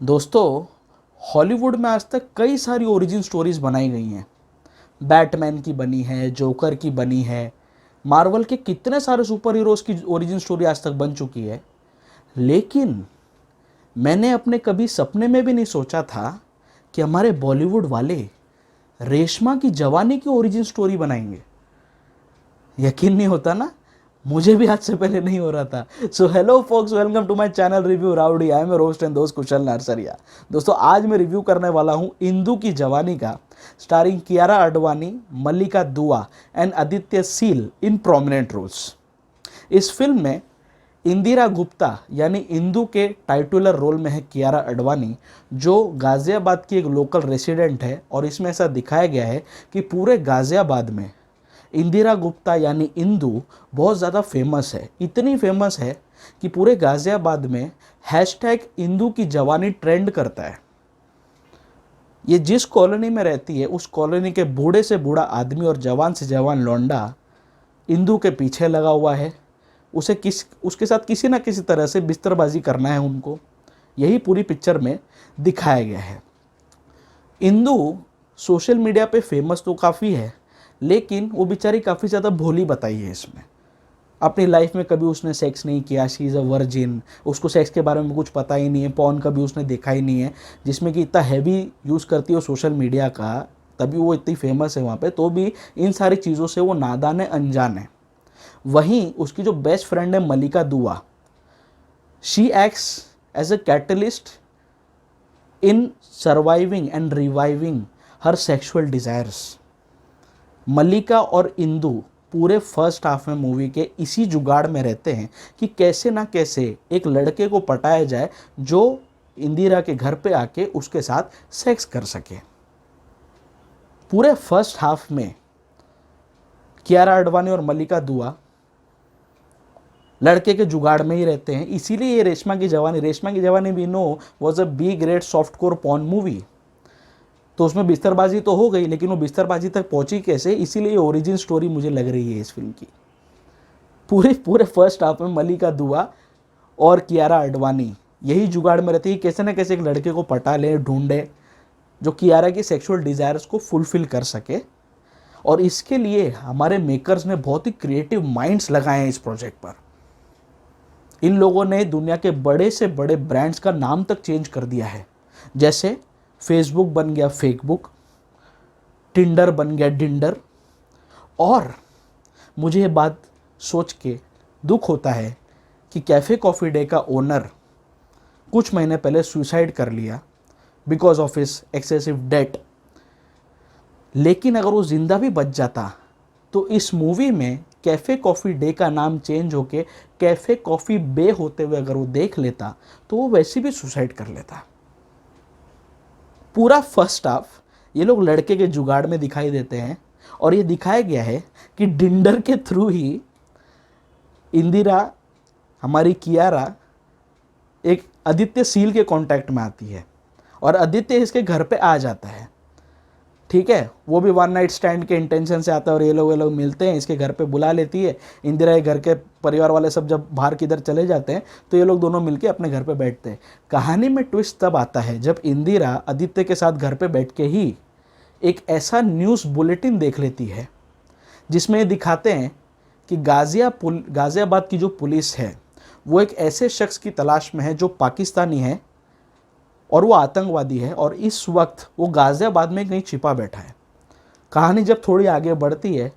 दोस्तों, हॉलीवुड में आज तक कई सारी ओरिजिन स्टोरीज बनाई गई हैं। बैटमैन की बनी है, जोकर की बनी है, मार्वल के कितने सारे सुपर हीरोज़ की ओरिजिन स्टोरी आज तक बन चुकी है। लेकिन मैंने अपने कभी सपने में भी नहीं सोचा था कि हमारे बॉलीवुड वाले रेशमा की जवानी की ओरिजिन स्टोरी बनाएंगे। यकीन नहीं होता ना, मुझे भी आज से पहले नहीं हो रहा था। So hello folks, welcome to my channel Review Rowdy. I am your host and दोस्त कुशल नरसरिया। दोस्तों, आज मैं रिव्यू करने वाला हूँ इंदु की जवानी का, starring Kiara Advani, Mallika Dua and Aditya Seal in prominent roles. इस फिल्म में इंदिरा गुप्ता यानी इंदु के टाइटुलर रोल में है कियारा आडवाणी, जो गाज़ियाबाद की एक लोकल रेसिडेंट है। और इसमें ऐसा दिखाया गया है कि पूरे गाज़ियाबाद में इंदिरा गुप्ता यानी इंदु बहुत ज़्यादा फेमस है। इतनी फेमस है कि पूरे गाज़ियाबाद में हैशटैग इंदु की जवानी ट्रेंड करता है। ये जिस कॉलोनी में रहती है उस कॉलोनी के बूढ़े से बूढ़ा आदमी और जवान से जवान लौंडा इंदु के पीछे लगा हुआ है। उसके साथ किसी ना किसी तरह से बिस्तरबाजी करना है उनको। यही पूरी पिक्चर में दिखाया गया है। इंदु सोशल मीडिया पे फेमस तो काफ़ी है, लेकिन वो बेचारी काफ़ी ज़्यादा भोली बताई है इसमें। अपनी लाइफ में कभी उसने सेक्स नहीं किया, शी इज़ अ वर्जिन, उसको सेक्स के बारे में कुछ पता ही नहीं है, पॉर्न कभी उसने देखा ही नहीं है, जिसमें कि इतना हैवी यूज़ करती है सोशल मीडिया का, तभी वो इतनी फेमस है वहाँ पे। तो भी इन सारी चीज़ों से वो नादान है, अनजान है। वहीं उसकी जो बेस्ट फ्रेंड है Mallika Dua, she acts as a catalyst in surviving and reviving her sexual desires. Mallika और इंदु पूरे फर्स्ट हाफ में मूवी के इसी जुगाड़ में रहते हैं कि कैसे ना कैसे एक लड़के को पटाया जाए जो इंदिरा के घर पे आके उसके साथ सेक्स कर सके। पूरे फर्स्ट हाफ में कियारा आडवाणी और मल्लिका दुआ लड़के के जुगाड़ में ही रहते हैं। इसीलिए ये रेशमा की जवानी भी no was a B grade soft core porn movie. तो उसमें बिस्तरबाजी तो हो गई, लेकिन वो बिस्तरबाजी तक पहुंची कैसे, इसीलिए ओरिजिन स्टोरी मुझे लग रही है इस फिल्म की। पूरे फर्स्ट हाफ में मल्लिका दुआ और कियारा आडवाणी यही जुगाड़ में रहती है, कैसे ना कैसे एक लड़के को पटा ले, ढूंढे जो कियारा की सेक्सुअल डिज़ायर्स को फुलफिल कर सके। और इसके लिए हमारे मेकर्स ने बहुत ही क्रिएटिव माइंड्स लगाए हैं इस प्रोजेक्ट पर। इन लोगों ने दुनिया के बड़े से बड़े ब्रांड्स का नाम तक चेंज कर दिया है। जैसे फेसबुक बन गया फेकबुक, टिंडर बन गया डिंडर। और मुझे ये बात सोच के दुख होता है कि कैफ़े कॉफ़ी डे का ओनर कुछ महीने पहले सुसाइड कर लिया because of his excessive debt. लेकिन अगर वो ज़िंदा भी बच जाता तो इस मूवी में कैफ़े कॉफ़ी डे का नाम चेंज होके कैफ़े कॉफ़ी बे होते हुए अगर वो देख लेता तो वो वैसे भी सुसाइड कर लेता। पूरा फर्स्ट हाफ ये लोग लड़के के जुगाड़ में दिखाई देते हैं और ये दिखाया गया है कि डिंडर के थ्रू ही इंदिरा, हमारी कियारा, एक आदित्य सील के कांटेक्ट में आती है और आदित्य इसके घर पे आ जाता है। ठीक है, वो भी वन नाइट स्टैंड के इंटेंशन से आता है और ये लोग मिलते हैं, इसके घर पे बुला लेती है। इंदिरा के घर के परिवार वाले सब जब बाहर किधर चले जाते हैं तो ये लोग दोनों मिलके अपने घर पे बैठते हैं। कहानी में ट्विस्ट तब आता है जब इंदिरा आदित्य के साथ घर पे बैठ के ही एक ऐसा न्यूज़ बुलेटिन देख लेती है जिसमें ये दिखाते हैं कि गाज़ियाबाद की जो पुलिस है वो एक ऐसे शख्स की तलाश में है जो पाकिस्तानी है और वो आतंकवादी है, और इस वक्त वो गाज़ियाबाद में कहीं छिपा बैठा है। कहानी जब थोड़ी आगे बढ़ती है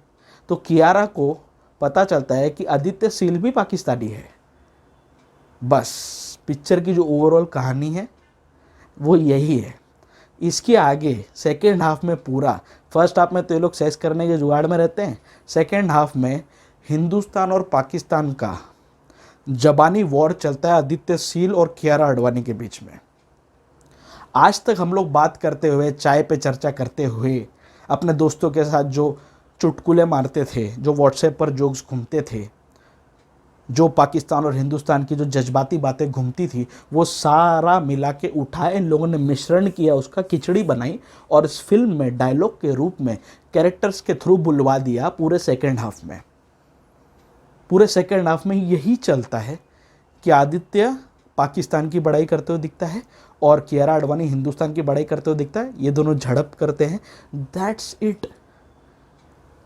तो कियारा को पता चलता है कि आदित्य सील भी पाकिस्तानी है। बस पिक्चर की जो ओवरऑल कहानी है वो यही है। इसके आगे सेकेंड हाफ में पूरा, फर्स्ट हाफ में तो ये लोग सेक्स करने के जुगाड़ में रहते हैं, सेकेंड हाफ में हिंदुस्तान और पाकिस्तान का जबानी वॉर चलता है आदित्य सील और कियारा आडवाणी के बीच में। आज तक हम लोग बात करते हुए, चाय पे चर्चा करते हुए, अपने दोस्तों के साथ जो चुटकुले मारते थे, जो व्हाट्सएप पर जोक्स घूमते थे, जो पाकिस्तान और हिंदुस्तान की जो जज्बाती बातें घूमती थी, वो सारा मिला के उठाए इन लोगों ने, मिश्रण किया, उसका खिचड़ी बनाई और इस फिल्म में डायलॉग के रूप में कैरेक्टर्स के थ्रू बुलवा दिया पूरे सेकेंड हाफ में। पूरे सेकेंड हाफ में यही चलता है कि आदित्य पाकिस्तान की बड़ाई करते हुए दिखता है और कियारा आडवाणी हिंदुस्तान की बड़ाई करते हुए दिखता है, ये दोनों झड़प करते हैं, दैट्स इट।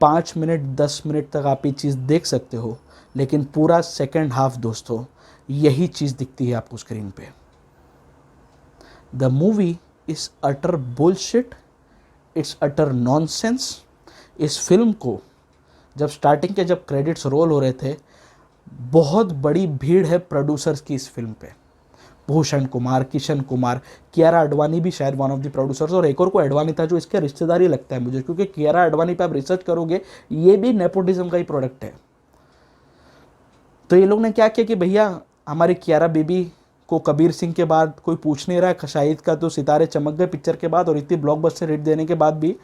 5 मिनट 10 मिनट तक आप ये चीज़ देख सकते हो, लेकिन पूरा सेकेंड हाफ दोस्तों यही चीज़ दिखती है आपको स्क्रीन पे। The movie is utter bullshit, it's utter nonsense. इस फिल्म को जब स्टार्टिंग के जब क्रेडिट्स रोल हो रहे थे, बहुत बड़ी भीड़ है प्रोड्यूसर्स की इस फिल्म पे। भूषण कुमार, किशन कुमार, कियारा आडवाणी भी शायद वन ऑफ द प्रोड्यूसर्स, और एक और को आडवाणी था जो इसके रिश्तेदारी लगता है मुझे, क्योंकि कियारा आडवाणी पे आप रिसर्च करोगे ये भी नेपोटिज्म का ही प्रोडक्ट है। तो ये लोग ने क्या किया कि भैया हमारी कियारा बेबी को कबीर सिंह के बाद कोई पूछ नहीं रहा है, शाहिद का तो सितारे चमक गए पिक्चर के बाद, और इतनी ब्लॉकबस्टर हिट देने के बाद भी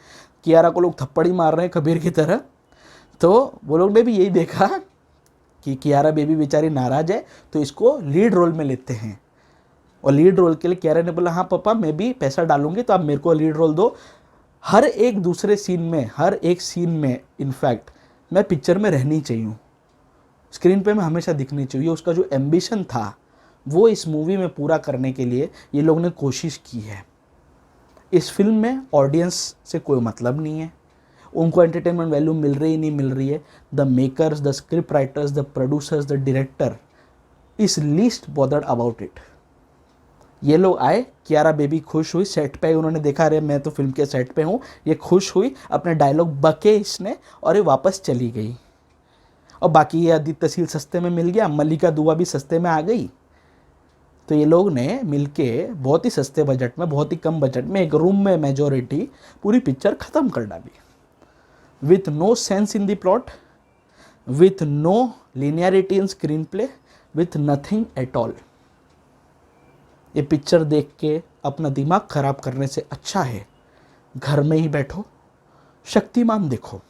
कियारा को लोग थप्पड़ ही मार रहे हैं कबीर की तरह। तो वो लोग ने भी यही देखा कि कियारा बेबी बेचारी नाराज़ है, तो इसको लीड रोल में लेते हैं। और लीड रोल के लिए कियारा ने बोला हाँ पापा मैं भी पैसा डालूंगी, तो आप मेरे को लीड रोल दो। हर एक दूसरे सीन में, हर एक सीन में इनफैक्ट मैं पिक्चर में रहनी चाहिए, स्क्रीन पे मैं हमेशा दिखनी चाहिए। उसका जो एम्बिशन था वो इस मूवी में पूरा करने के लिए ये लोग ने कोशिश की है। इस फिल्म में ऑडियंस से कोई मतलब नहीं है, उनको एंटरटेनमेंट वैल्यू मिल रही नहीं मिल रही है। The makers, the script writers, the producers, the director is least bothered about it. ये लोग आए, कियारा बेबी खुश हुई, सेट पे उन्होंने देखा अरे मैं तो फिल्म के सेट पे हूँ, ये खुश हुई, अपने डायलॉग बके इसने और ये वापस चली गई। और बाकी ये आदित्य तहसील सस्ते में मिल गया, मल्लिका दुआ भी सस्ते में आ गई। तो ये लोग ने मिलके बहुत ही सस्ते बजट में, बहुत ही कम बजट में, एक रूम में मेजॉरिटी पूरी पिक्चर ख़त्म कर डाली, with no sense in the plot, with no linearity in screenplay, with nothing at all. ये पिक्चर देख के अपना दिमाग ख़राब करने से अच्छा है घर में ही बैठो, शक्तिमान देखो,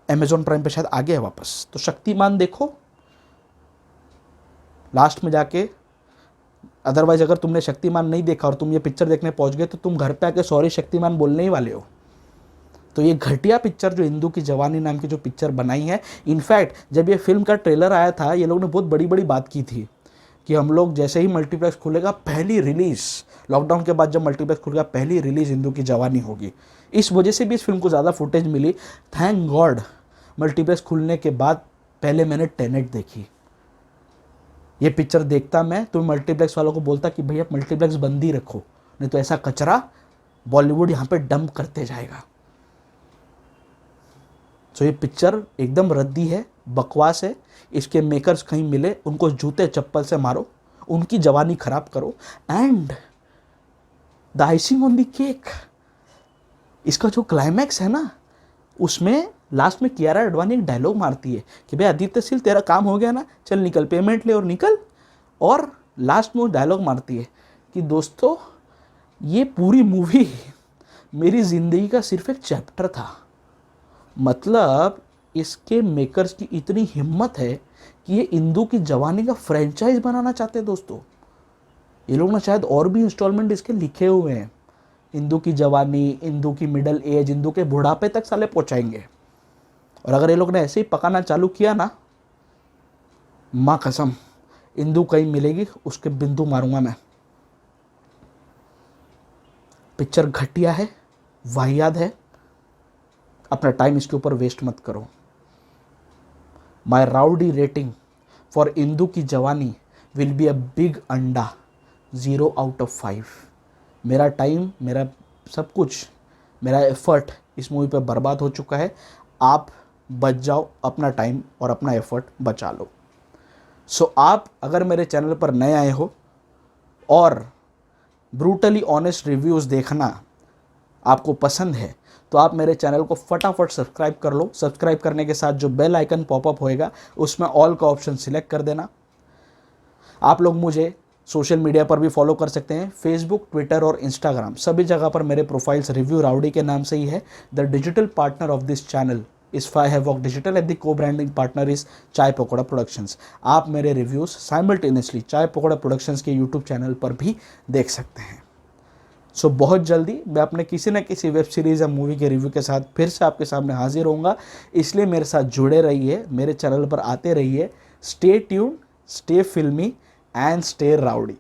अमेजॉन प्राइम पे शायद आ गया वापस, तो शक्तिमान देखो लास्ट में जाके। अदरवाइज अगर तुमने शक्तिमान नहीं देखा और तुम ये पिक्चर देखने पहुंच गए तो तुम घर पे आके सॉरी शक्तिमान बोलने ही वाले हो। तो ये घटिया पिक्चर जो इंदू की जवानी नाम की जो पिक्चर बनाई है, इनफैक्ट जब ये फिल्म का ट्रेलर आया था ये लोग ने बहुत बड़ी बड़ी बात की थी कि हम लोग जैसे ही मल्टीप्लेक्स खुलेगा पहली रिलीज़, लॉकडाउन के बाद जब मल्टीप्लेक्स खुलेगा पहली रिलीज़ इंदू की जवानी होगी। इस वजह से भी इस फिल्म को ज़्यादा फुटेज मिली। थैंक गॉड मल्टीप्लेक्स खुलने के बाद पहले मैंने टेनेट देखी। ये पिक्चर देखता मैं तो मल्टीप्लेक्स वालों को बोलता कि भैया मल्टीप्लेक्स बंद ही रखो, नहीं तो ऐसा कचरा बॉलीवुड यहाँ पे डंप करते जाएगा। तो ये पिक्चर एकदम रद्दी है, बकवास है। इसके मेकर्स कहीं मिले उनको जूते चप्पल से मारो, उनकी जवानी खराब करो। And the icing on the cake, इसका जो क्लाइमैक्स है ना, उसमें लास्ट में कियारा आडवाणी एक डायलॉग मारती है कि भाई आदित्य तहसील तेरा काम हो गया ना, चल निकल, पेमेंट ले और निकल। और लास्ट में वो डायलॉग मारती है कि दोस्तों ये पूरी मूवी मेरी ज़िंदगी का सिर्फ एक चैप्टर था। मतलब इसके मेकर्स की इतनी हिम्मत है कि ये इंदू की जवानी का फ्रेंचाइज बनाना चाहते हैं दोस्तों। ये लोग ना शायद और भी इंस्टॉलमेंट इसके लिखे हुए हैं, इंदू की जवानी, इंदू की मिडल एज, इंदू के बुढ़ापे तक साले पहुँचाएंगे। और अगर ये लोग ने ऐसे ही पकाना चालू किया ना, माँ कसम इंदू कहीं मिलेगी उसके बिंदु मारूंगा मैं। पिक्चर घटिया है, वाहियात है, अपना टाइम इसके ऊपर वेस्ट मत करो। My rowdy rating for Indu की जवानी विल बी अ बिग अंडा 0 out of 5। मेरा टाइम, मेरा सब कुछ, मेरा एफर्ट इस मूवी पे बर्बाद हो चुका है। आप बच जाओ, अपना टाइम और अपना एफर्ट बचा लो। सो आप अगर मेरे चैनल पर नए आए हो और ब्रूटली ऑनेस्ट रिव्यूज़ देखना आपको पसंद है तो आप मेरे चैनल को फटाफट सब्सक्राइब कर लो। सब्सक्राइब करने के साथ जो बेल आइकन पॉपअप होएगा उसमें ऑल का ऑप्शन सिलेक्ट कर देना। आप लोग मुझे सोशल मीडिया पर भी फॉलो कर सकते हैं, फेसबुक, ट्विटर और इंस्टाग्राम, सभी जगह पर मेरे प्रोफाइल्स रिव्यू राउडी के नाम से ही है। The digital partner of this channel is fi havoc digital and the co branding partner is Chai Pakoda productions. आप मेरे reviews simultaneously Chai Pakoda productions के यूट्यूब चैनल पर भी देख सकते हैं। सो बहुत जल्दी मैं अपने किसी न किसी वेब सीरीज़ या मूवी के रिव्यू के साथ फिर से आपके सामने हाजिर होऊंगा, इसलिए मेरे साथ जुड़े रहिए, मेरे चैनल पर आते रहिए। स्टे ट्यून्ड, स्टे फिल्मी एंड स्टे राउडी।